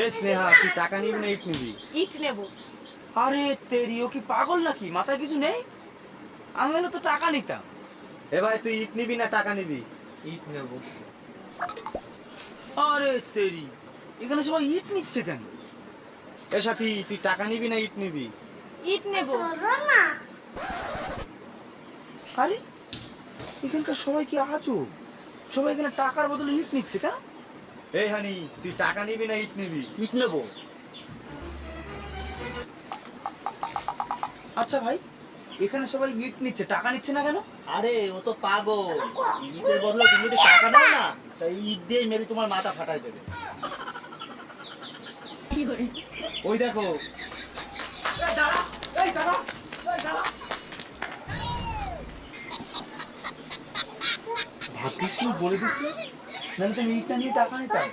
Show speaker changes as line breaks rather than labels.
এ স্নেহা, তুই টাকা নিবি না ইট নিবি?
ইট নেব।
আরে তেরি, ও কি পাগল নাকি? মাথায় কিছু নেই? আমি হলে তো টাকা নিতাম।
এ ভাই, তুই ইট নিবি না টাকা নিবি?
ইট নেব।
আরে তেরি, এখানে সবাই ইট নিচ্ছে কেন?
এ সাথী, তুই টাকা নিবি না ইট নিবি?
ইট নেব।
আরে এখানকার সবাই কি আজব? সবাই এখানে টাকার বদলে ইট নিচ্ছে কেন?
এই হানি, তুই টাকা নিবি না ইট নিবি?
ইট নেব।
আচ্ছা ভাই, এখানে সবাই ইট নিচ্ছে, টাকা নিচ্ছে না কেন?
আরে ও তো পাগল। ইটের বদলে তুমি যদি টাকা দাও না, তাই ইট দিয়ে মেরে তোমার মাথা ফাটাই দেবে। ওই দেখো।
এই দাঁড়া, এই দাঁড়া, এই দাঁড়া। ভাগ্যিস তুই বলে দিস না, নাহলে তুমি ইটটা নিয়ে টাকা নিতাম।